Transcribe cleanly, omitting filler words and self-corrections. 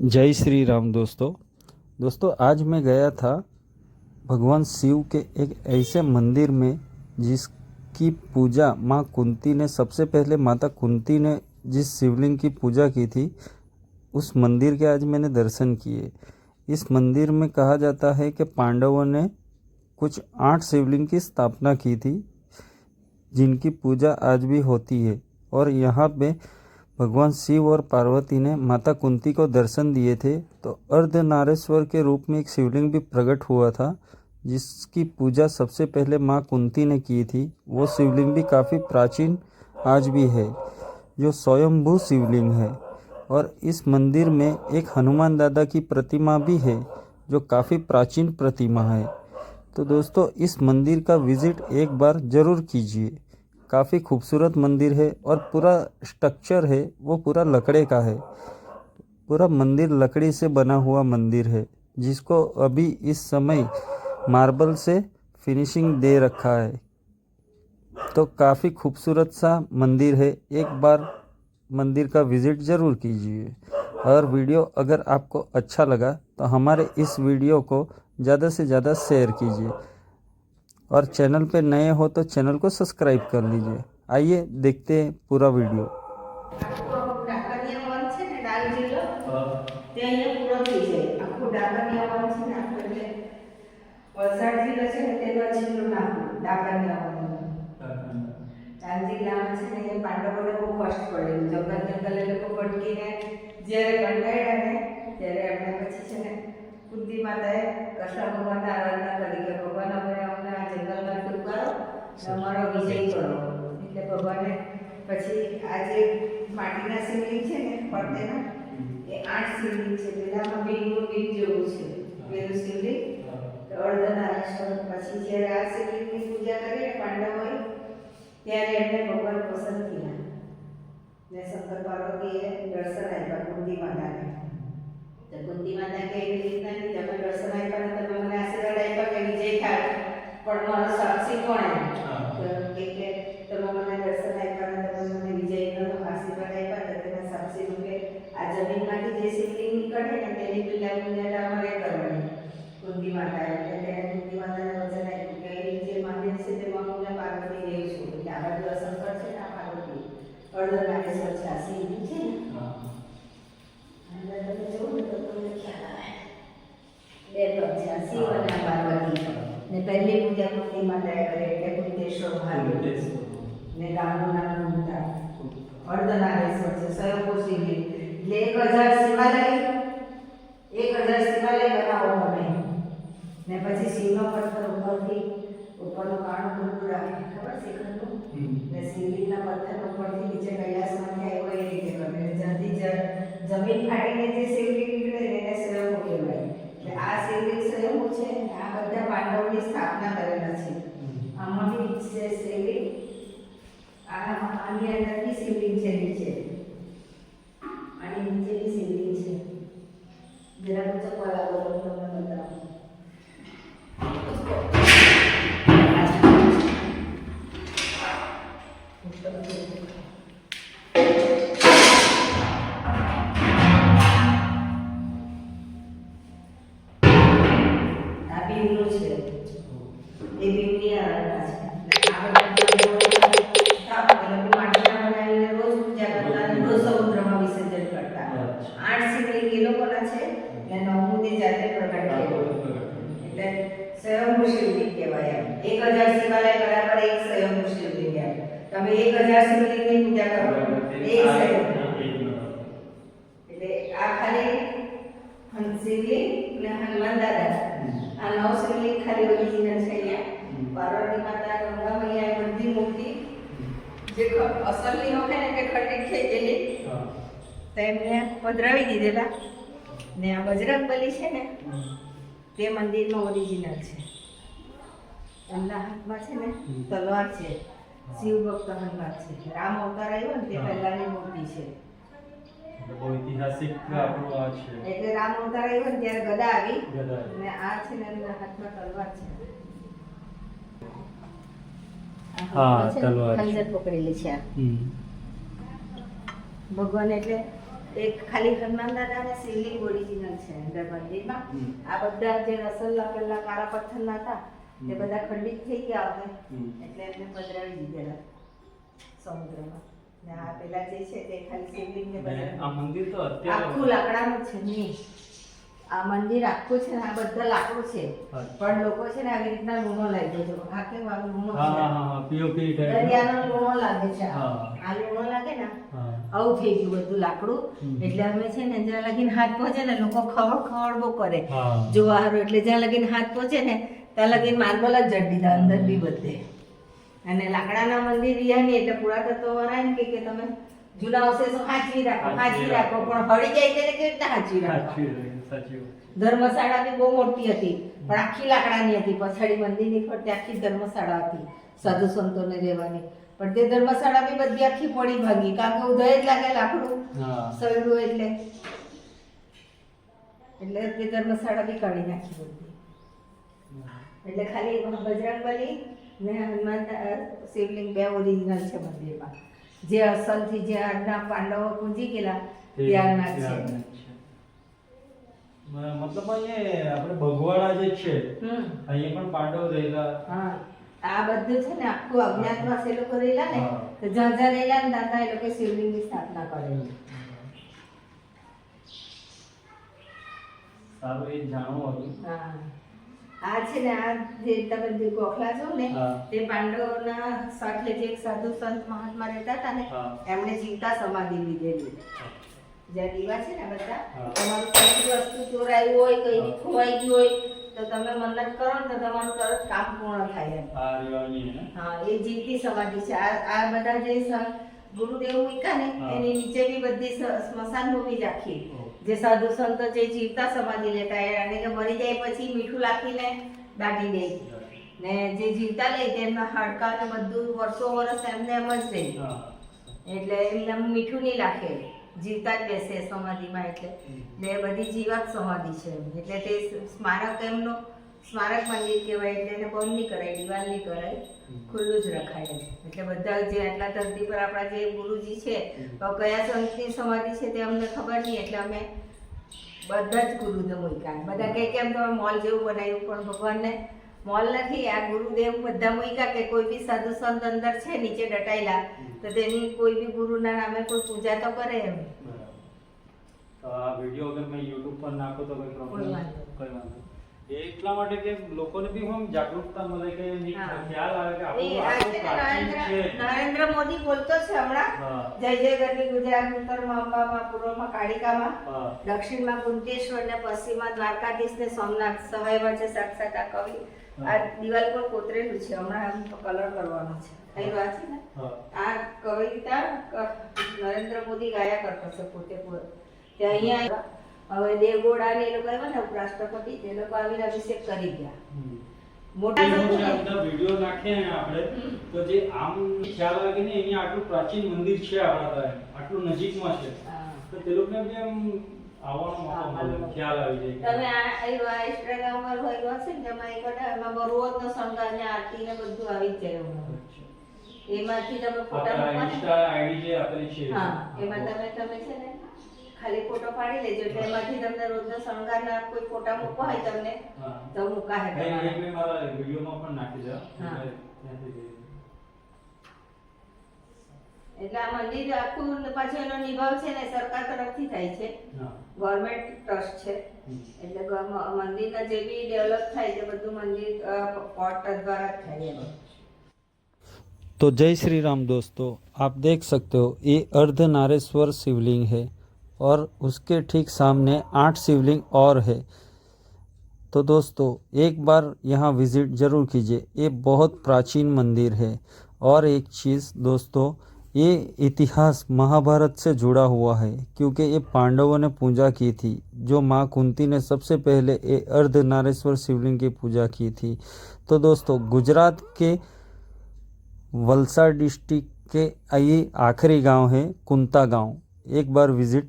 जय श्री राम दोस्तों आज मैं गया था भगवान शिव के एक ऐसे मंदिर में जिसकी पूजा माँ कुंती ने सबसे पहले माता कुंती ने जिस शिवलिंग की पूजा की थी उस मंदिर के आज मैंने दर्शन किए। इस मंदिर में कहा जाता है कि पांडवों ने कुछ 8 शिवलिंग की स्थापना की थी जिनकी पूजा आज भी होती है। और यहाँ पे भगवान शिव और पार्वती ने माता कुंती को दर्शन दिए थे तो अर्धनारेश्वर के रूप में एक शिवलिंग भी प्रकट हुआ था जिसकी पूजा सबसे पहले माँ कुंती ने की थी। वो शिवलिंग भी काफ़ी प्राचीन आज भी है जो स्वयंभू शिवलिंग है। और इस मंदिर में एक हनुमान दादा की प्रतिमा भी है जो काफ़ी प्राचीन प्रतिमा है। तो दोस्तों इस मंदिर का विज़िट एक बार ज़रूर कीजिए। काफ़ी खूबसूरत मंदिर है और पूरा स्ट्रक्चर है वो पूरा लकड़े का है। पूरा मंदिर लकड़ी से बना हुआ मंदिर है जिसको अभी इस समय मार्बल से फिनिशिंग दे रखा है। तो काफ़ी खूबसूरत सा मंदिर है, एक बार मंदिर का विज़िट ज़रूर कीजिए। और वीडियो अगर आपको अच्छा लगा तो हमारे इस वीडियो को ज़्यादा से ज़्यादा शेयर कीजिए और चैनल पे नए हो तो चैनल को सब्सक्राइब कर लीजिए। आइए देखते हैं पूरा वीडियो। પાંડવોને બહુ કષ્ટ પડેલું જંગલ જંગલ એ લોકો ભટકીને જ્યારે કંટાળ્યા ને ત્યારે એમને પછી છે ને કુંતી માતાએ કૃષ્ણ ભગવાનને આરાધના કરી કે ભગવાન અમને આ જંગલમાંથી ઉગારો અમારો વિજય કરો। એટલે ભગવાને પછી આ જે માટીના શિવલિંગ છે ને ફરતેના એ 8 શિવલિંગ છે। પેલામાં બીજનું બીજ જેવું છે પેલું શિવલિંગ અર્ધનારેશ્વર। પછી જ્યારે આ શિવલિંગની પૂજા કરીને પાંડવોએ ત્યારે એમને ભગવાન પસંદ થયા ને શંકર પાર્વતીએ દર્શન આપ્યા કુંતી માતાને। તો કુંતી માતા કે એવી રીતના નહીં તમે દર્શન આપ્યા ને તમે મને આશીર્વાદ આપ્યા કે વિજય થાય પણ મારો સાક્ષી કોણ કે તમે મને દર્શન આપ્યા ને તમે મને વિજયનો આશીર્વાદ આપ્યા તો તેના સાક્ષી રૂપે આ જમીનમાંથી જે શિવલિંગ નીકળે ને તેની પૂજા અમારે કરવાની કુંતી માતાએ। એટલે તેને કુંતી માતાને વચન આપ્યું કે એ જે મંદિર છે તેમાં હું પાર્વતી દેવી છું એટલે આ બાજુ અશંકર છે ને આ પાર્વતી અર્ધનારેશ્વર છે આ શિવલિંગ છે ને અંદર તમે જોવો ને તો તમને ખ્યાલ આવે બે પગ છે આ શિવ અને આ પાર્વતી ને પહેલી પૂજા કુંતી માતાએ કરે એટલે કુંતેશ્વર મહાદેવ ને ગામનું નામ કુંતા અર્ધનારેશ્વર છે સ્વયંભૂ શિવલિંગ। એટલે 1000 શિવાલય બનાવો તમે ને પછી શિવનો પથ્થર ઉપરનું કાણું ખુલ્લું રાખે ખબર શિખરનું ને શિવલિંગના પથ્થર ઉપરથી નીચે કૈલાસમાંથી આવ્યો એ રીતે કરે જ્યાંથી જમીન ફાટીને જે શિવલિંગ નીકળે એને સ્વયંભૂ કહેવાય। એટલે આ શિવલિંગ સ્વયંભૂ છે આ બધા પાંડવોની સ્થાપના કરેલા છે। આમાંથી છે શિવલિંગ આની અંદરની શિવલિંગ છે નીચે આની નીચેની શિવલિંગ છે જરા ચપ્પલ આગળ તમને બતાવું। આ બીવનું છે એ બીવની આરાધના છે। આ બધા માટીના બનાવીને રોજ પૂજા કરતા અને રોજ સમુદ્રમાં વિસર્જન કરતા। 8 શિવલિંગ એ લોકોના છે ને 9મું તે જાતે પ્રગટ થયેલું એટલે સ્વયંભૂ શિવલિંગ કહેવાય। એમ 1000 શિવાલય બરાબર એક સ્વયંભૂ શિવલિંગ। એમ તમે 1000 શિવલિંગની પૂજા કરો એક એટલે આ ખાલી શિવલિંગ ને હનુમાન દાદા આ 9 શિવલિંગ ખાલી ઓરિજિનલ છે। અહીંયા પાર્વતી માતા ગંગા મૈયા બધી મૂર્તિ જે અસલની હોય ને કે ખંડિત થઈ ગયેલી તો એમને પધરાવી દીધેલા ને આ બજરંગબલી છે ને તે મંદિરનો ઓરિજિનલ છે। એમના હાથમાં છે ને તલવાર છે શિવ ભક્ત હનુમાન છે રામ અવતાર આવ્યો ને તે પહેલાની મૂર્તિ છે બહુ ઐતિહાસિક આપણું આ છે। એટલે રામ અવતાર આવ્યો ને ત્યારે ગદા આવી ને આ છે ને એમના હાથમાં તલવાર છે। હા તલવાર ખંજર પકડેલી છે। ભગવાન એટલે એક ખાલી હનુમાન દાદા અને શિવલિંગ ઓરિજિનલ છે અંદર મંદિરમાં. આ બધા જે રસલ્લા પેલા કાળા પથ્થરના હતા તે બધા ખંડિત થઈ ગયા હવે એટલે એમને પધરાવી દીધેલા સમુદ્રમાં. ને આ પેલા જે છે તે ખાલી શિવલિંગ ને બધા. આ મંદિર તો અત્યારે આખું લાકડાનું છે નહીં. આ મંદિર આખું છે ને આ બધા લાકડું છે પણ લોકો છે ને આવી રીતના લૂણો લાગ્યો છે. આ કેમ આ લૂણો છે? પીઓપી દરિયાનો લૂણો લાગે છે. આ લૂણો લાગે ને આવું થઈ ગયું બધું લાકડું. એટલે અમે છે ને જ્યાં લગીને હાથ પહોંચે ને લોકો ખવડ બહુ કરે જોવા હારું. એટલે જ્યાં લગીને હાથ પહોંચે ને ત્યાં લગીને માર્બલ જ જડી દીધા અંદર બી બધે. અને લાકડાના મંદિર રહ્યા નહીં એટલે પુરાતત્વ વાળા એમ કે તમે જૂના અવશેષો સાચવી રાખો પણ હળી જાય તેને કેવી રીતે સાચવી રાખો. ધર્મશાળા બી બહુ મોટી હતી પણ આખી લાકડાની હતી. પછાડી મંદિરની ફરતે આખી ધર્મશાળા હતી સાધુ સંતોને રહેવાની. પણ તે ધર્મશાળા બી બધી આખી પડી ભાગી કારણ કે ઉદય જ લાગે લાકડું સળ્યું એટલે તે ધર્મશાળા બી કાઢી નાખી બધી. એટલે ખાલી બજરંગબલી ને હનુમાન શિવલિંગ બે ઓરિજિનલ છે મંદિરમાં. જે અસલથી જે આજના પાંડવો પૂજી ગયેલા ત્યારના છે. મતલબ અહીંયા આપણે ભગવાડા જે છે અહીંયા પણ પાંડવ રહેલા. હા આ બધું છે ને આખું અજ્ઞાતવાસ એ લોકો રહેલા ને તો જ્યાં જ્યાં રહેલા ને દાદા એ લોકો શિવલિંગની સ્થાપના કરેલી. સારું એ જાણવું હતું. હા આ છે ને આ જે તમે જે ગોખલા છો ને તે પાંડવોના સાથે જે એક સાધુ સંત મહાત્મા રહેતા હતા ને એમણે જીવતા સમાધિ લીધેલી. જ્યાં દીવા છે ને બધા તમારું કોઈ વસ્તુ ચોરાયું હોય કઈ ખોવાઈ ગયું હોય તો તમે મન્નત કરો ને તો તમારું તરત કામ પૂર્ણ થાય એમ. હા એ જીવતી સમાધિ છે. આ બધા જે ગુરુદેવ મૂક્યા ને એની નીચે બી બધી સ્મશાન ભૂમિ રાખી. જે સાધુ સંતો જે જીવતા સમાધિ લેતા અને કે મરી જાય પછી મીઠું લાખીને દાટી દે ને જે જીવતા લે તેમના હાડકા ને બધું વર્ષો વર્ષ એમને એમ જ રહે. એટલે એમને મીઠું નહીં લાખે જીવતા જ બેસે સમાધિમાં. એટલે બધી જીવાત સમાધિ છે. એટલે તે સ્મારક એમનું સ્મારક મંદિર કહેવાય. એટલે એને બંધ નહીં કરાય, દિવાલ નહીં કરાય, ખુલ્લું જ રખાય. એટલે બધા જે આટલા ધરતી પર આપણા જે ગુરુજી છે કયા સંતની સમાધિ છે તે અમને ખબર નહીં. એટલે અમે બધા જ ગુરુને મૂક્યા. બધા કહે કે એમ તમે મોલ જેવું બનાવ્યું પણ ભગવાનને મોલ નથી. આ ગુરુદેવ બધા મૂક્યા કે કોઈ બી સાધુ સંત અંદર છે નીચે દટાયેલા તો તેની કોઈ બી ગુરુના નામે કોઈ પૂજા તો કરે એમ. તો આ વિડિયો અગર મેં YouTube પર નાખો તો કોઈ પ્રોબ્લેમ કોઈ વાંધો એટલા માટે કે લોકોને બી હમ જાગૃતતા મળે કે ખ્યાલ આવે કે આપણું પ્રાચીન છે. નરેન્દ્ર મોદી બોલતો છે હમણાં જય જય ગરવી ગુજરાત, ઉત્તરમાં અંબામાં, પૂર્વમાં કાળિકામાં, દક્ષિણમાં કુંતેશ્વર ને પશ્ચિમમાં દ્વારકાધીશ ને સોમનાથ સહાયમાં છે સાક્ષાત આ કવિ. આ દિવાલ પર કોતરેલું છે. હમણાં કલર કરવાનો છે. થઈ વાત છે ને આ કવિતા નરેન્દ્ર મોદી ગાયા કરતો છે પોતે. તે અહીંયા હવે દેવગોડા ને એ લોકો આવ્યા ને ઉપરાષ્ટ્રપતિ તે લોકો આવીને અભિષેક કરી ગયા. મોટા વિડિયો નાખીએ ને આપણે તો જે આમ ખ્યાલ આવે કે ને અહીંયા આટલું પ્રાચીન મંદિર છે આપણા આટલું નજીકમાં છે તો તે લોકોને બી આમ આવવાનો મોકો મળે, ખ્યાલ આવી જાય. તમે આ ઇન્સ્ટાગ્રામ પર હોય છે ને તેમાં એક એમાં રોજનો શણગાર ને આરતી ને બધું આવી જ જાય. એમાંથી તમે ફોટા ઇન્સ્ટા આઈડી જે આપેલી છે હા એમાં તમે છે ને ખાલી ફોટો પાડી લેજો એટલે એમાંથી તમને રોજનો શણગારના કોઈ ફોટા મૂકવા હોય તમને તો મૂકા હે તમારે. મેં મારા વિડિયોમાં પણ નાખી દે. એટલે આ મંદિર આખું પાછું એનો નિભાવ છે ને સરકાર તરફથી થાય છે. ગવર્નમેન્ટ ટ્રસ્ટ છે. એટલે મંદિરના જે બી ડેવલપ થાય છે બધું મંદિર પોર્ટ દ્વારા જ થાય છે. तो जय श्री राम दोस्तों, आप देख सकते हो ये अर्धनारेश्वर शिवलिंग है और उसके ठीक सामने 8 शिवलिंग और है. तो दोस्तों एक बार यहाँ विज़िट ज़रूर कीजिए. ये बहुत प्राचीन मंदिर है. और एक चीज़ दोस्तों, ये इतिहास महाभारत से जुड़ा हुआ है क्योंकि ये पांडवों ने पूजा की थी. जो माँ कुंती ने सबसे पहले ये अर्धनारेश्वर शिवलिंग की पूजा की थी. तो दोस्तों गुजरात के वलसाड डिस्ट्रिक्ट के ये आखिरी गांव है कुंता गांव. एक बार विजिट